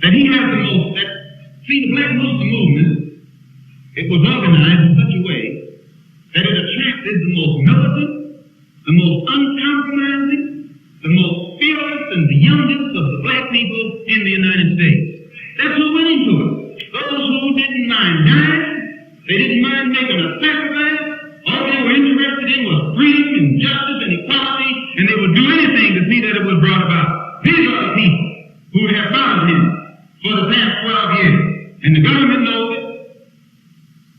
that he has the most, see, the Black Muslim movement, it was organized in such a way that it attracted the most militant, the most uncompromising, the most fearless, and the youngest of the black people in the United States. That's who went into it. Those who didn't mind dying, they didn't mind making a sacrifice. All they were interested in was freedom and justice and equality, and they would do anything to see that it was brought about. These are the people who have followed him for the past 12 years, and the government knows it.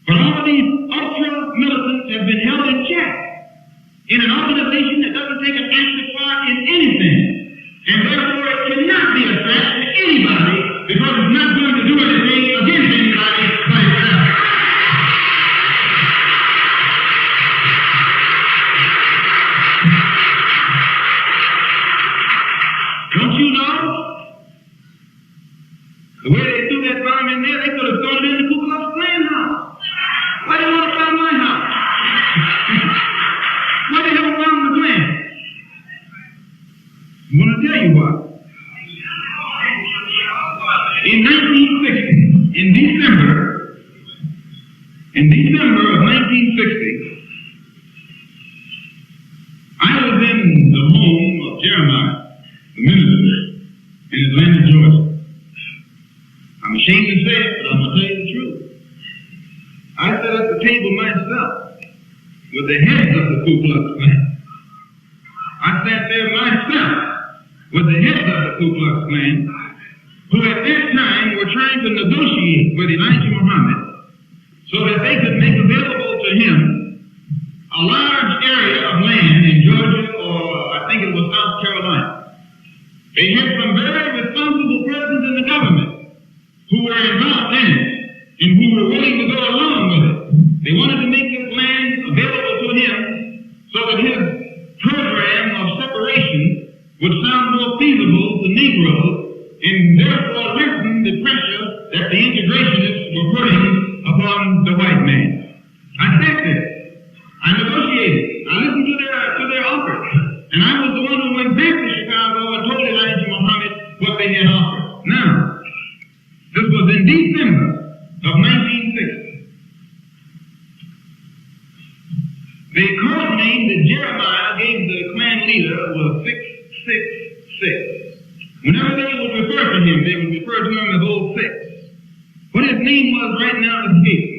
But all of these ultra-militants have been held in check in an organization that doesn't take an active part in anything, and therefore it cannot be a threat to anybody because it's not going to do anything against anybody by itself. Don't you know? The way they threw that bomb in there, they could have thrown it in the Ku Klux Klan house. Why do you want to bomb my house? Why the hell bomb the Klan? I'm going to tell you what. In 1960, in December of 1960, I was in the home of Jeremiah, the minister, in Atlanta, Georgia. I'm ashamed to say it, but I'm going to tell you the truth. I sat at the table myself with the heads of the Ku Klux Klan. I sat there myself with the heads of the Ku Klux Klan, who at that time were trying to negotiate with Elijah Muhammad so that they could make available to him a large area of land in Georgia, or I think it was South Carolina. They had some very responsible persons in the government who were involved in it and who were willing to go along with it. They wanted to make this land available to him so that his program of separation would sound more feasible to Negroes and therefore lessen the pressure that the integrationists were putting upon the white man. I said this. I negotiated. I listened to their offers. And I was the one who went back to Chicago and told Elijah Muhammad what they had offered. Now, this was in December of 1960. The code name that Jeremiah gave the Klan leader was 666. Whenever they would refer to him, they would refer to him as Old Six. What his name was right now escapes me.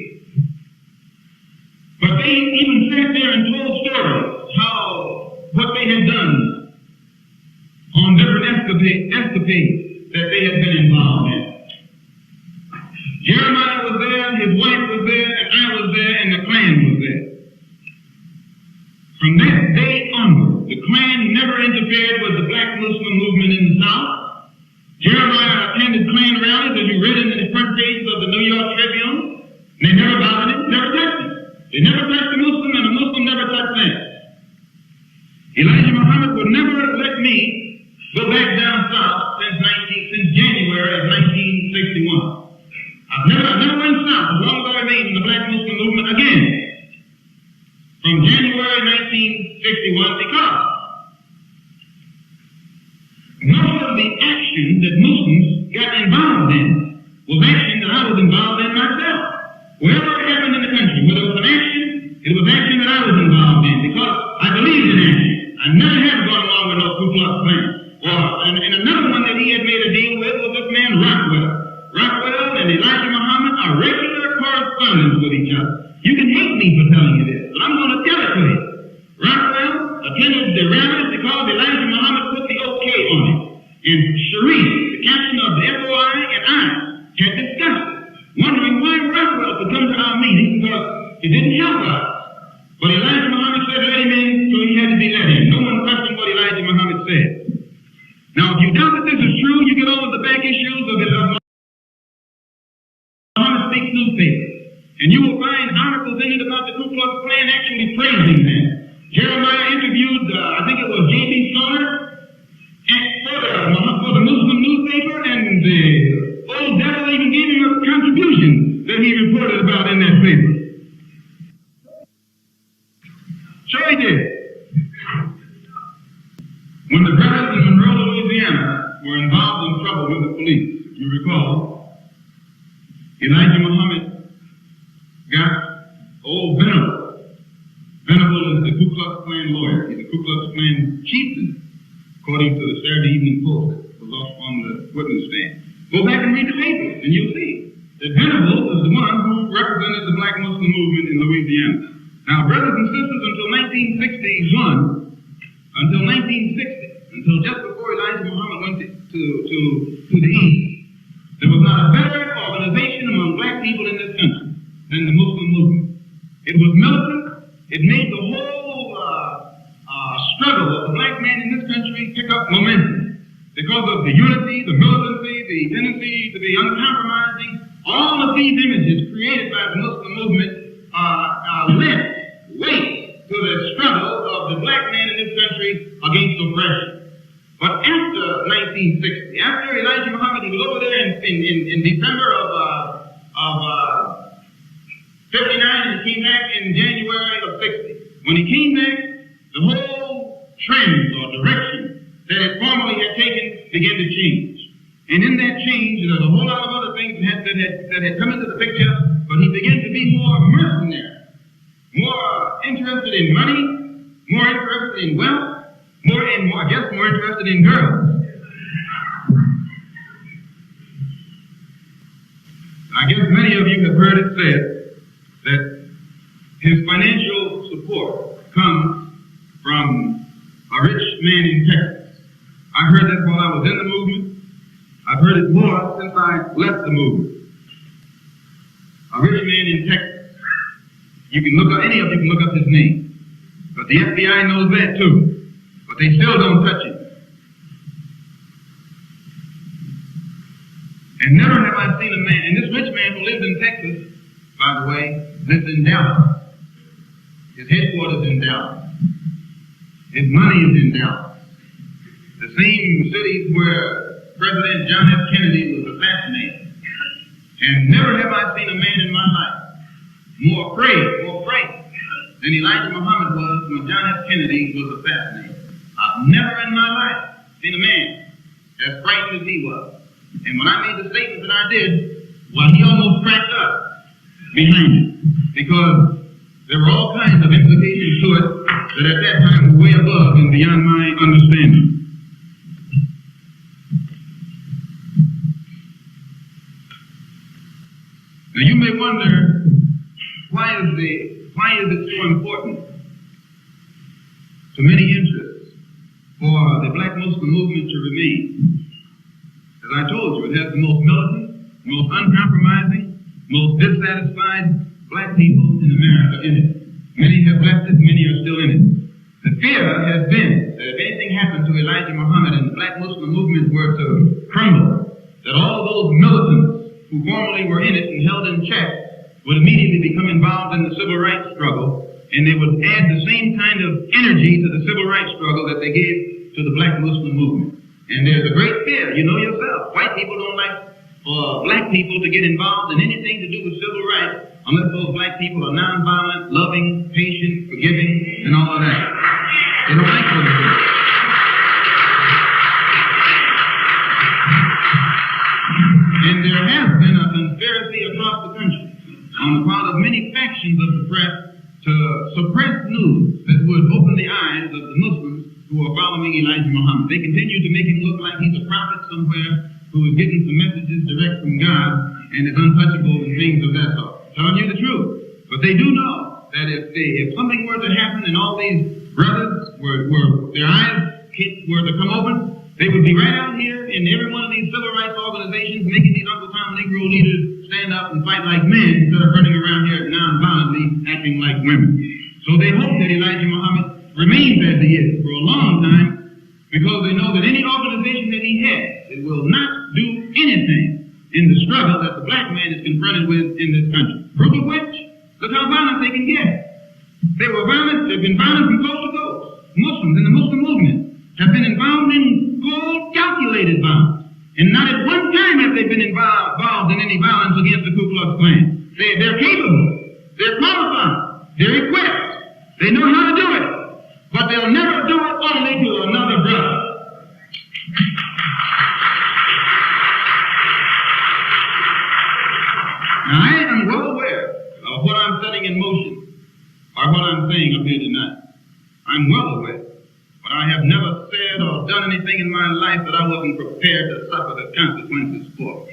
But they even sat there and told stories what they had done on different escapades that they had been involved in. Jeremiah was there, his wife was there, and I was there, and the Klan was there. From that day onward, the Klan never interfered with the black Muslim movement in the South. Jeremiah attended Klan rallies, as you read in the front pages of the New York Tribune. They never bothered him, never touched him. They never touched a Muslim, and a Muslim never touched them. Elijah Muhammad would never let me go back down south since January of 1961. I've never went south as long as I remained in the black Muslim movement again. From January 1961, because most of the action that Muslims got involved in was action that I was involved in myself. Wherever it happened in the country, whether it was an action, it was action that I was involved in because I believed in action. I never had gone along with no Ku Klux Klan. And another one that he had made a deal with was this man Rockwell. Rockwell and Elijah Muhammad are regular correspondents with each other. You can hate me for telling you this, but I'm going to tell it to you. Rockwell attended the rallies because Elijah Muhammad put the okay on it. And Sharif, the captain of the FOI, and I had discussed it, wondering why Rockwell could come to our meeting because it didn't help us. But Elijah Muhammad said let him in, so he had to be let in. No one questioned what Elijah Muhammad said. Now, if you doubt that this is true, you get over the back issues of the Muhammad Speaks newspaper. And you will find articles in it about the Ku Klux Klan actually praising them. Jeremiah interviewed, I think it was J.B. Slaughter, for the Muslim newspaper, and the old devil even gave him a contribution that he reported about in that paper. Sure he did. When the brothers in Monroe, Louisiana were involved in trouble with the police, you recall, Elijah Muhammad got old Venable. Venable is the Ku Klux Klan lawyer. He's a Ku Klux Klan chieftain, according to the Saturday Evening Post that was off on the witness stand. Go back and read the papers, and you'll see that Venable is the one who represented the black Muslim movement in Louisiana. Now, brothers and sisters, until 1960, until just before Elijah Muhammad went to the East, there was not a better organization among black people in this country than the Muslim movement. It was militant. It made the whole struggle of the black man in this country pick up momentum because of the unity, the militancy, the tendency to be uncompromising. All of these images created by the Muslim movement lent weight to the struggle of the black man in this country against oppression. But after 1960, after Elijah Muhammad, he was over there in December of 59, and he came back in January of 60. When he came back, the whole trend or direction that it formerly had taken began to change. And in that change, there's a whole lot of other things that had come into the picture, but he began to be more mercenary, more interested in money, more interested in wealth, more interested in girls. I guess many of you have heard it said that his financial support comes from a rich man in Texas. I heard that while I was in the movement. I've heard it more since I left the movement. A rich man in Texas. You can look up, any of you can look up his name. But the FBI knows that too. But they still don't touch him. And never have I seen a man, and this rich man who lives in Texas, by the way, lives in Dallas. His headquarters in Dallas. His money is in Dallas. The same cities where President John F. Kennedy was assassinated. And never have I seen a man in my life more afraid than Elijah Muhammad was when John F. Kennedy was assassinated. I've never in my life seen a man as frightened as he was. And when I made the statement that I did, well, he almost cracked up behind it. Because there were all kinds of implications to it that at that time were way above and beyond my understanding. Now you may wonder, why is it so important to many interests for the black Muslim movement to remain? As I told you, it has the most militant, most uncompromising, most dissatisfied black people in America in it. Many have left it, many are still in it. The fear has been that if anything happened to Elijah Muhammad and the black Muslim movement were to crumble, that all of those militants who formerly were in it and held in check would immediately become involved in the civil rights struggle, and they would add the same kind of energy to the civil rights struggle that they gave to the black Muslim movement. And there's a great fear, you know yourself. White people don't like for black people to get involved in anything to do with civil rights unless those black people are nonviolent, loving, patient, forgiving, and all of that. They don't like those things. And there has been a conspiracy across the country on the part of many factions of the press to suppress news that would open the eyes of the Muslims who are following Elijah Muhammad. They continue to make him look like he's a prophet somewhere who is getting some messages direct from God and is untouchable and things of that sort. Telling you the truth. But they do know that if something were to happen and all these brothers were their eyes were to come open, they would be right out here in every one of these civil rights organizations making these Uncle Tom Negro leaders stand up and fight like men instead of running around here non-violently acting like women. So they hope that Elijah Muhammad remains as he is for a long time because they know that any organization that he has, it will not do anything in the struggle that the black man is confronted with in this country. Proof of which, look how violent they can get. They've been violent from coast to coast. Muslims in the Muslim movement have been involved in cold, calculated violence. And not at one time have they been involved in any violence against the Ku Klux Klan. They're capable. They're qualified. They're equipped. They know how to do it. But they'll never do it only to another brother. Now, I am well aware of what I'm setting in motion, or what I'm saying up here tonight. I'm well aware. But I have never said or done anything in my life that I wasn't prepared to suffer the consequences for.